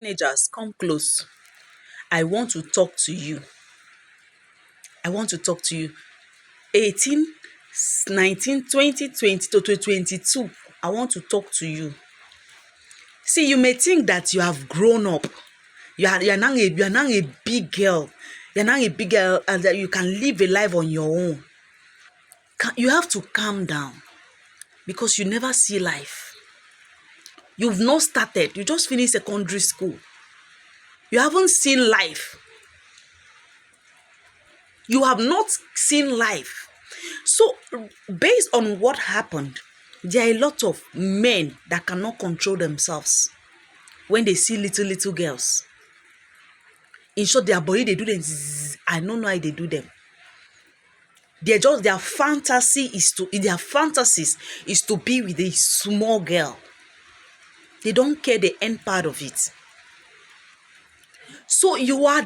Teenagers, come close. I want to talk to you. I want to talk to you. 18, 19, 20, 20 to 22. I want to talk to you. See, you may think that you have grown up. You are now a big girl. You're now a big girl and that you can live a life on your own. You have to calm down because you never see life. You've not started. You just finished secondary school. You haven't seen life. You have not seen life. So, based on what happened, there are a lot of men that cannot control themselves when they see little girls. In short, their body, they do them. I don't know how they do them. Their fantasies is to be with a small girl. They don't care the end part of it. So you are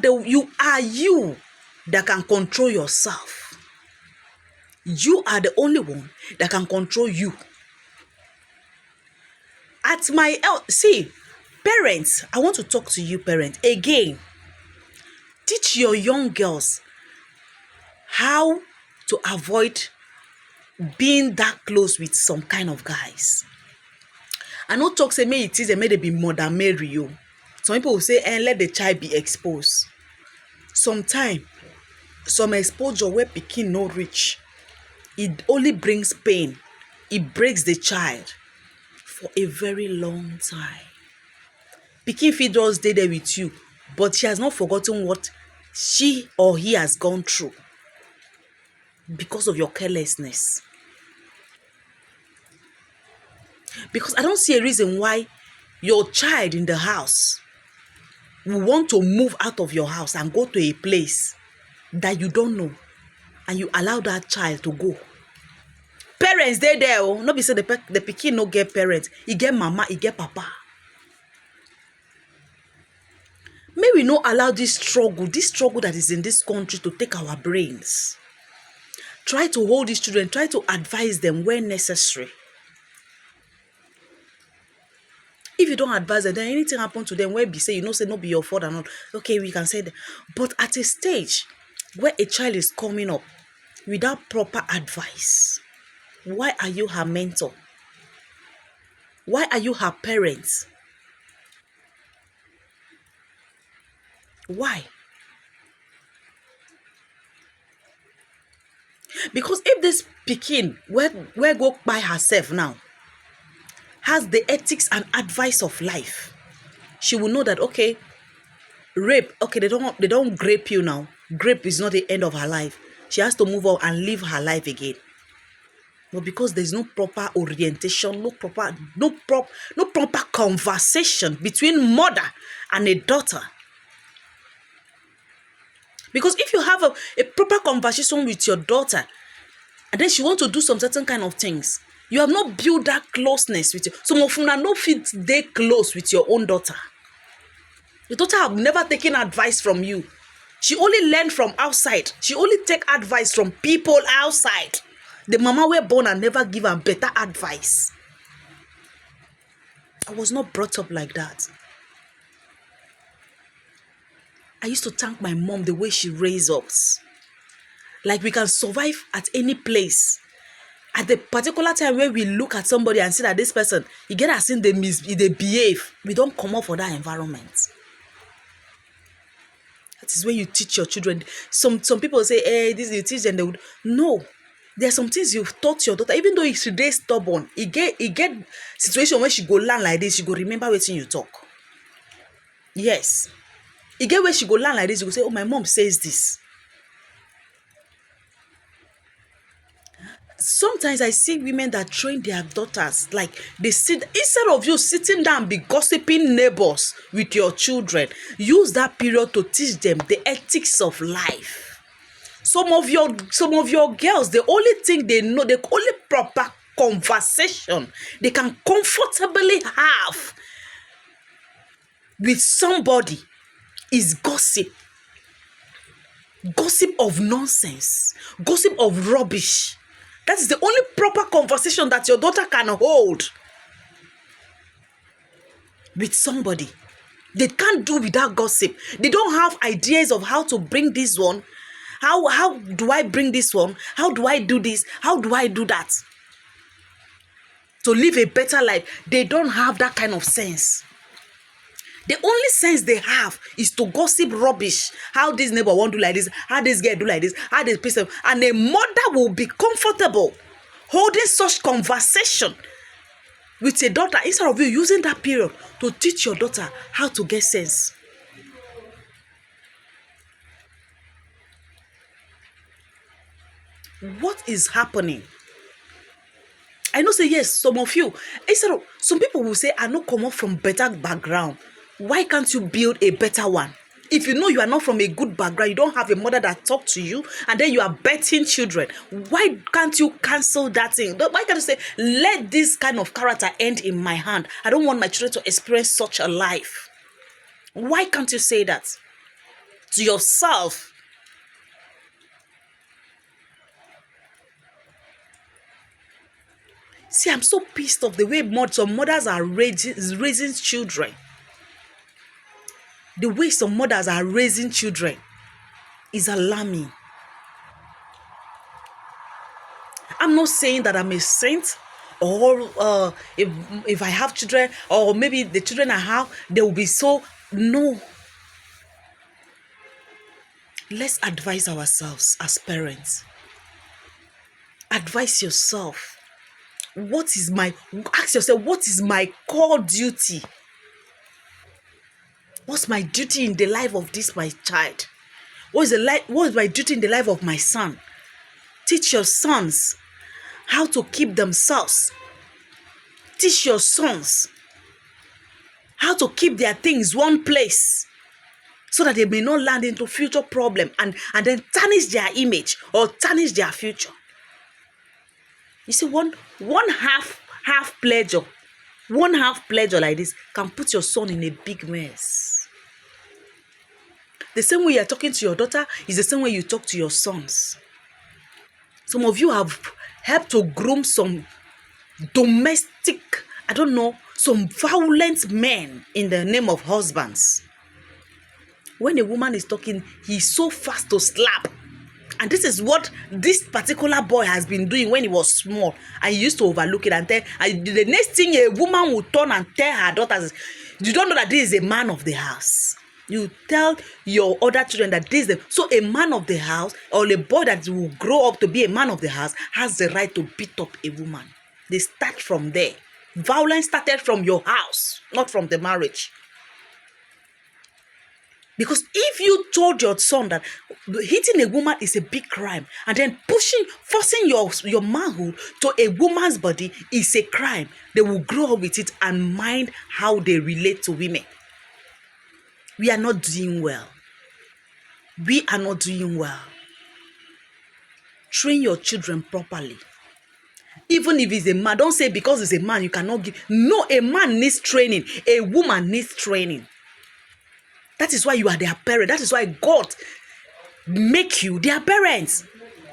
you that can control yourself. You are the only one that can control you. See, parents, I want to talk to you, parents, again. Teach your young girls how to avoid being that close with some kind of guys. I know talk say may it is a may they be Mother Mary you. Some people will say, let the child be exposed. Sometimes, some exposure where pikin no reach, it only brings pain. It breaks the child for a very long time. Pikin fit just stay there with you, but she has not forgotten what she or he has gone through because of your carelessness. Because I don't see a reason why your child in the house will want to move out of your house and go to a place that you don't know, and you allow that child to go. Parents, they there. Oh, no be say the pikin no get parents. He get mama, he get papa. May we not allow this struggle that is in this country to take our brains. Try to hold these children. Try to advise them where necessary. If you don't advise them, then anything happen to them where be say, say no be your fault and all. Okay, we can say that. But at a stage where a child is coming up without proper advice, why are you her mentor? Why are you her parent? Why? Because if this pikin where go by herself now has the ethics and advice of life, she will know that okay, rape, okay, they don't grape you now. Grape is not the end of her life. She has to move on and live her life again. But because there's no proper orientation, no proper conversation between mother and a daughter. Because if you have a proper conversation with your daughter, and then she wants to do some certain kind of things, you have not built that closeness with you. Some of you are not fit they close with your own daughter. Your daughter have never taken advice from you. She only learned from outside. She only take advice from people outside. The mama were born and never give her better advice. I was not brought up like that. I used to thank my mom the way she raised us. Like we can survive at any place. At the particular time where we look at somebody and see that this person, you get as in they behave, we don't come up for that environment. That is when you teach your children. Some people say, hey, this you teach them. They would no. There are some things you've taught your daughter, even though she's today stubborn. It get situation where she go learn like this, she go remember what you talk. Yes. It get where she go learn like this, you go say, oh, my mom says this. Sometimes I see women that train their daughters, like they sit, instead of you sitting down be gossiping neighbors with your children, use that period to teach them the ethics of life. Some of your girls, the only thing they know, the only proper conversation they can comfortably have with somebody is gossip. Gossip of nonsense. Gossip of rubbish. That is the only proper conversation that your daughter can hold with somebody. They can't do without gossip. They don't have ideas of how to bring this one. How do I bring this one? How do I do this? How do I do that? To live a better life. They don't have that kind of sense. The only sense they have is to gossip rubbish. How this neighbor won't do like this, how this girl do like this, how this person. And a mother will be comfortable holding such conversation with a daughter instead of you using that period to teach your daughter how to get sense. What is happening? I know say yes, some of you, instead of, some people will say, I not come up from better background. Why can't you build a better one? If you know you are not from a good background, you don't have a mother that talk to you, and then you are betting children, why can't you cancel that thing? Why can't you say, let this kind of character end in my hand? I don't want my children to experience such a life. Why can't you say that to yourself? See, I'm so pissed off the way some mothers are raising children. The way some mothers are raising children is alarming. I'm not saying that I'm a saint, or if I have children, or maybe the children I have, they will be so. No. Let's advise ourselves as parents. Advise yourself. Ask yourself, what is my core duty? What's my duty in the life of this my child? What is my duty in the life of my son? Teach your sons how to keep themselves. Teach your sons how to keep their things one place, so that they may not land into future problem and then tarnish their image or tarnish their future. You see, one half pleasure like this can put your son in a big mess. The same way you're talking to your daughter is the same way you talk to your sons. Some of you have helped to groom some domestic, some violent men in the name of husbands. When a woman is talking, he's so fast to slap. And this is what this particular boy has been doing when he was small. I used to overlook it and tell, the next thing a woman will turn and tell her daughters, you don't know that this is a man of the house. You tell your other children that this is so a man of the house, or a boy that will grow up to be a man of the house, has the right to beat up a woman. They start from there. Violence started from your house, not from the marriage. Because if you told your son that hitting a woman is a big crime, and then forcing your manhood to a woman's body is a crime, they will grow up with it and mind how they relate to women. We are not doing well. We are not doing well. Train your children properly. Even if it's a man, don't say because it's a man you cannot give. No, a man needs training. A woman needs training. That is why you are their parent. That is why God make you their parents.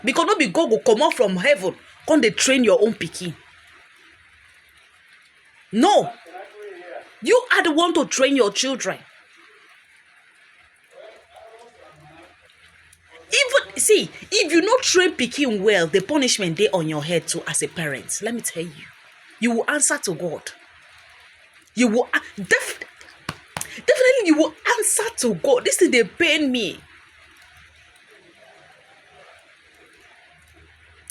Because not be God will come out from heaven, come they train your own pikin. No. You are the one to train your children. Even, see, if you not train pikin well, the punishment dey on your head too as a parent. Let me tell you. You will answer to God. You will, definitely you will answer to God. This thing dey pain me.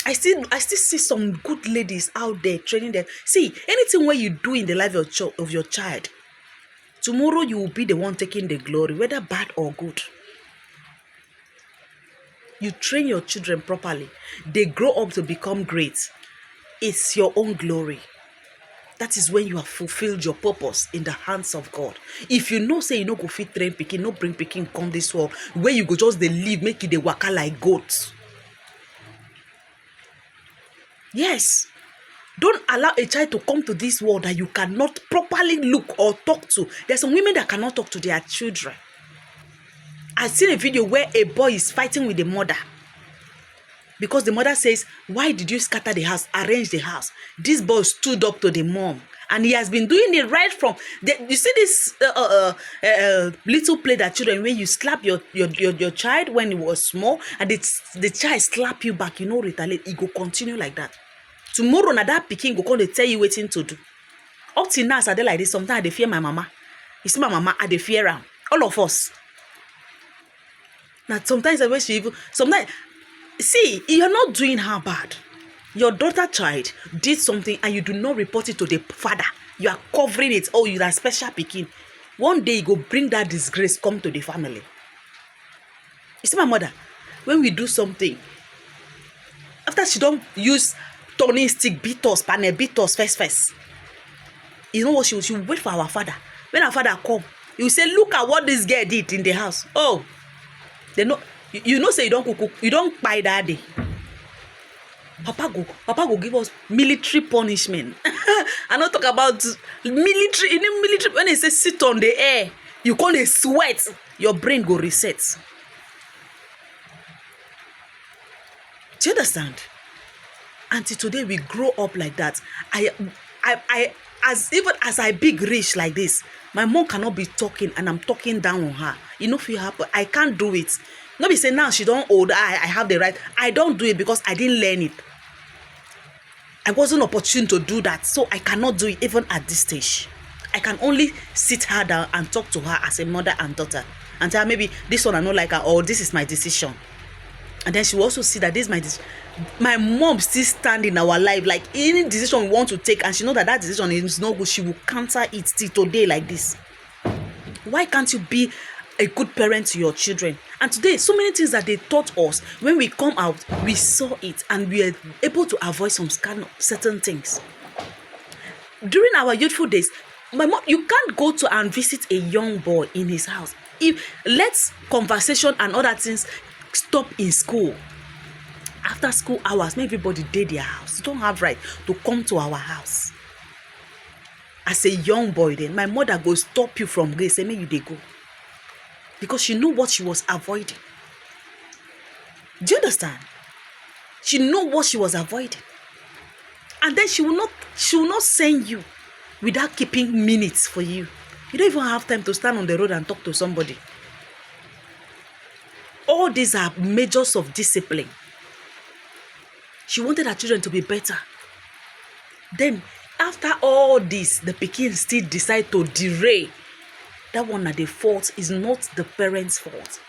I still see some good ladies out there training them. See, anything where you do in the life of your child, tomorrow you will be the one taking the glory, whether bad or good. You train your children properly. They grow up to become great. It's your own glory. That is when you have fulfilled your purpose in the hands of God. If you know, say you no go fit train pikin, no bring pikin come this world, where you go just dey live, make you dey waka like goat. Yes. Don't allow a child to come to this world that you cannot properly look or talk to. There's some women that cannot talk to their children. I've seen a video where a boy is fighting with the mother. Because the mother says, why did you scatter the house, arrange the house? This boy stood up to the mom And he has been doing it right from you see this little play that children, when you slap your child when he was small, and the child slap you back, retaliate, it go continue like that. Tomorrow na that pikin go come dey tell you wetin to do. Up till now, as I dey like this, sometimes I dey fear my mama. You see my mama, I dey fear am. All of us. Now sometimes when she even see, you're not doing her bad. Your daughter child did something and you do not report it to the father. You are covering it. Oh, you are special pikin. One day you go bring that disgrace come to the family. You see my mother, when we do something, after she don't use turning stick, beat us, panel, beat us first. You know what she will wait for our father. When our father come, he will say, look at what this girl did in the house. Oh, they know, say you don't cook, you don't buy that day. Papa go give us military punishment. I not talk about military. In the military, when they say sit on the air, you call it sweat, your brain go reset. Do you understand? Until today we grow up like that. Even as I big rich like this, my mom cannot be talking and I'm talking down on her. You know, if you happen, I can't do it. Nobody say now she don't old. I have the right. I don't do it because I didn't learn it. I wasn't opportune to do that, so I cannot do it even at this stage. I can only sit her down and talk to her as a mother and daughter and tell her maybe this one I don't like her, or this is my decision. And then she will also see that this is my decision. My mom still stand in our life, like any decision we want to take, and she know that decision is not good, she will counter it till today like this. Why can't you be a good parent to your children? And today, so many things that they taught us, when we come out, we saw it and we are able to avoid some kind of certain things. During our youthful days, my mom, you can't go to and visit a young boy in his house. If let's conversation and other things stop in school. After school hours, make everybody did their house. You don't have right to come to our house. As a young boy, then my mother go stop you from going, say, maybe they go. Because she knew what she was avoiding. Do you understand? She knew what she was avoiding. And then she will not send you without keeping minutes for you. You don't even have time to stand on the road and talk to somebody. All these are measures of discipline. She wanted her children to be better. Then, after all this, the pikin still decide to derail. That one at the fault is not the parent's fault.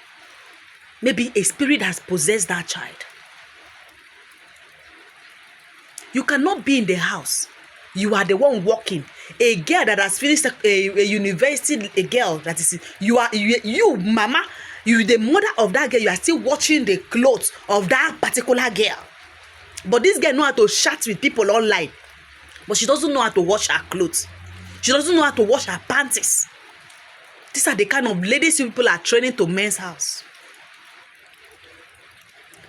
Maybe a spirit has possessed that child. You cannot be in the house. You are the one walking. A girl that has finished a university, a girl that is, you mama, you the mother of that girl, you are still watching the clothes of that particular girl. But this girl know how to chat with people online. But she doesn't know how to wash her clothes. She doesn't know how to wash her panties. These are the kind of ladies people are training to men's house.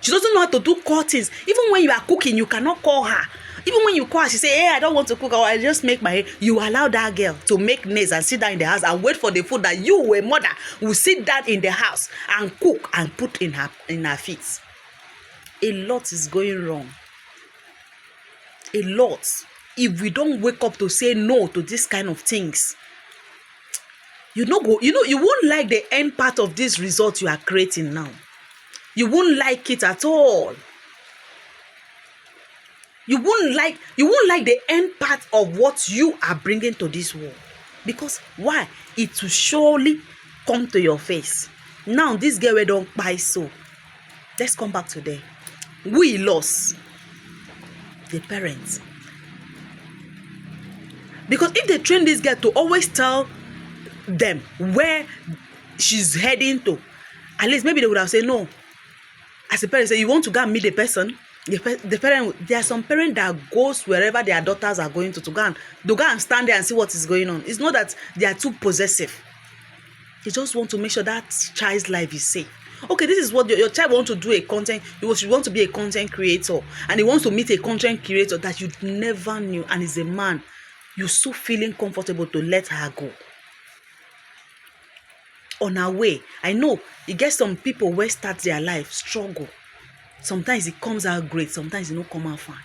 She doesn't know how to do curtains. Even when you are cooking, you cannot call her. Even when you call her, she say, hey, I don't want to cook, or I just make my hair. You allow that girl to make nails and sit down in the house and wait for the food that you, a mother, will sit down in the house and cook and put in her feet. A lot is going wrong. A lot. If we don't wake up to say no to this kind of things, you won't like the end part of this result you are creating now. You won't like it at all. You won't like the end part of what you are bringing to this world. Because why? It will surely come to your face. Now, this girl we don't buy so. Let's come back to there. We lost the parents. Because if they train this girl to always tell them where she's heading to, at least maybe they would have said no. As a parent, say you want to go and meet the person. The parent, there are some parents that goes wherever their daughters are going to go and stand there and see what is going on. It's not that they are too possessive. They just want to make sure that child's life is safe. Okay, this is what your child wants to do, you want to be a content creator, and he wants to meet a content creator that you never knew, and is a man. You're so feeling comfortable to let her go. On her way, I know you get some people where start their life struggle. Sometimes it comes out great, sometimes it don't come out fine.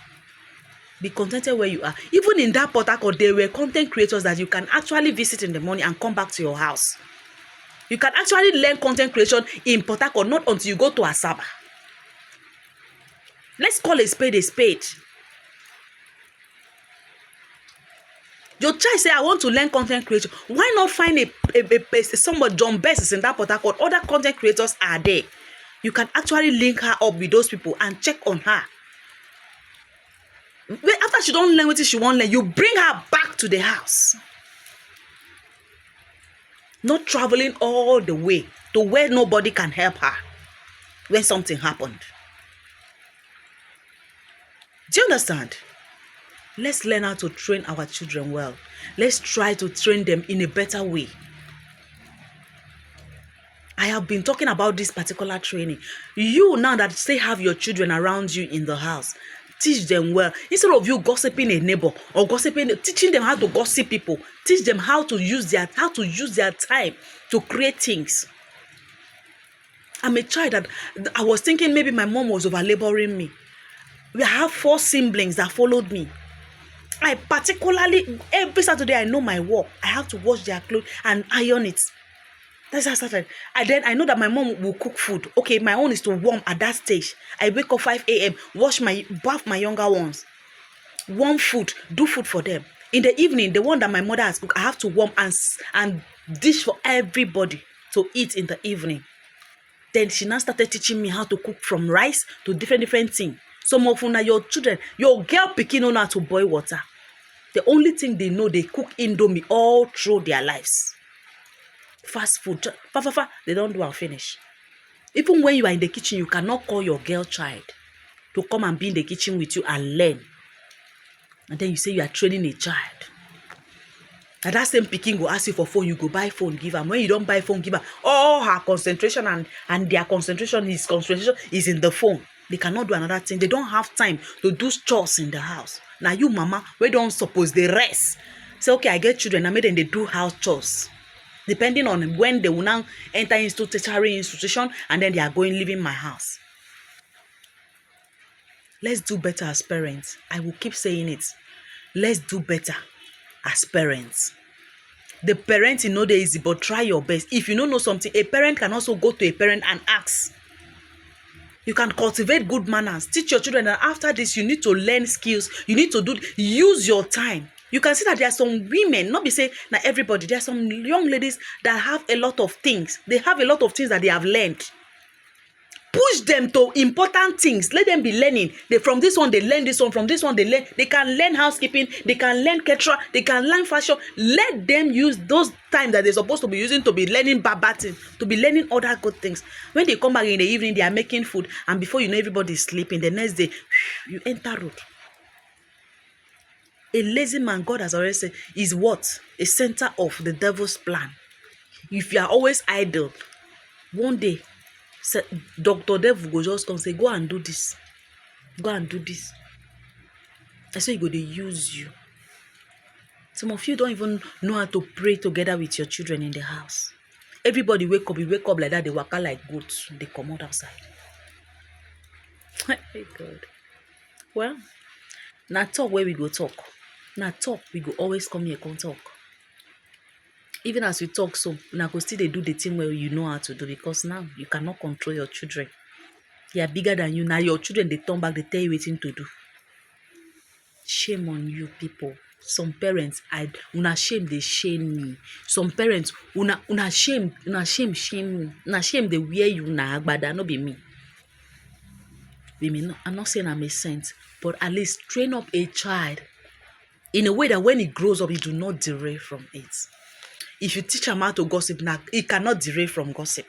Be contented where you are. Even in that Port Harcourt, there were content creators that you can actually visit in the morning and come back to your house. You can actually learn content creation in Port Harcourt, not until you go to Asaba. Let's call a spade a spade. Your child say, I want to learn content creation. Why not find somebody, John Best is in that Port Harcourt. Other content creators are there. You can actually link her up with those people and check on her. After she don't learn what she won't learn, you bring her back to the house. Not traveling all the way to where nobody can help her when something happened. Do you understand? Let's learn how to train our children well. Let's try to train them in a better way. I have been talking about this particular training. You now that still have your children around you in the house, teach them well. Instead of you gossiping a neighbor or teaching them how to gossip people, teach them how to use their time to create things. I'm a child that I was thinking maybe my mom was over laboring me. We have 4 siblings that followed me. I particularly, every Saturday I know my work. I have to wash their clothes and iron it. That's how I started. And then I know that my mom will cook food. Okay, my own is to warm at that stage. I wake up 5 a.m., bath my younger ones. Warm food, do food for them. In the evening, the one that my mother has cooked, I have to warm and dish for everybody to eat in the evening. Then she now started teaching me how to cook from rice to different things. Some of your children, your girl picking on how to boil water. The only thing they know, they cook Indomie all through their lives. Fast food, they don't do and finish. Even when you are in the kitchen, you cannot call your girl child to come and be in the kitchen with you and learn. And then you say you are training a child. And that same picking will ask you for phone, you go buy phone, give her. When you don't buy phone, give her. All her concentration and their concentration is in the phone. They cannot do another thing. They don't have time to do chores in the house. Now you mama, we don't suppose they rest. Say, okay, I get children, I made them they do house chores. Depending on when they will now enter into tertiary institution and then they are going leaving my house. Let's do better as parents. I will keep saying it. Let's do better as parents. The parenting no dey easy, but try your best. If you don't know something, a parent can also go to a parent and ask. You can cultivate good manners. Teach your children that after this, you need to learn skills. You need to use your time. You can see that there are some women, not be say not everybody, there are some young ladies that have a lot of things. They have a lot of things that they have learned. Push them to important things. Let them be learning. From this one, they learn this one. From this one, they learn. They can learn housekeeping. They can learn caterer. They can learn fashion. Let them use those time that they're supposed to be using to be learning babating, to be learning other good things. When they come back in the evening, they are making food. And before you know, everybody is sleeping. The next day, you enter road. A lazy man, God has already said, is what? A center of the devil's plan. If you are always idle, one day, Dr. Devil go just come say, go and do this. Go and do this. I say, they use you. Some of you don't even know how to pray together with your children in the house. Everybody wake up, you wake up like that, they waka like goats. They come out outside. Hey God. Well, now talk where we go talk. Now talk, we go always come here, come talk. Even as we talk, so now go still they do the thing where you know how to do, because now you cannot control your children. They are bigger than you. Now your children, they turn back, they tell you what to do. Shame on you people. Some parents, una shame, they shame me. Some parents, una shame me. Una shame they wear you na agbada, no be me. I'm not saying I'm a saint, but at least train up a child in a way that when he grows up, he do not derail from it. If you teach him how to gossip, now he cannot derail from gossip.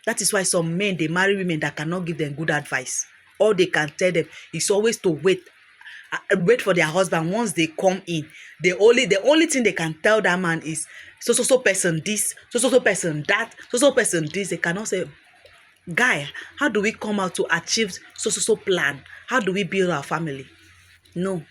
That is why some men, they marry women that cannot give them good advice. All they can tell them is always to wait for their husband. Once they come in, the only thing they can tell that man is so person this, so person that, so person this. They cannot say, guy, how do we come out to achieve so plan? How do we build our family? No.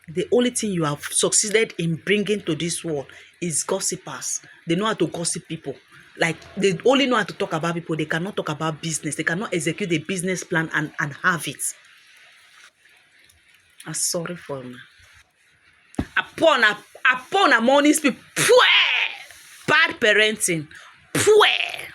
The only thing you have succeeded in bringing to this world is gossipers. They know how to gossip people. Like, they only know how to talk about people. They cannot talk about business. They cannot execute a business plan and have it. I'm sorry for una. Upon a morning speak, pweh! Bad parenting, pweh!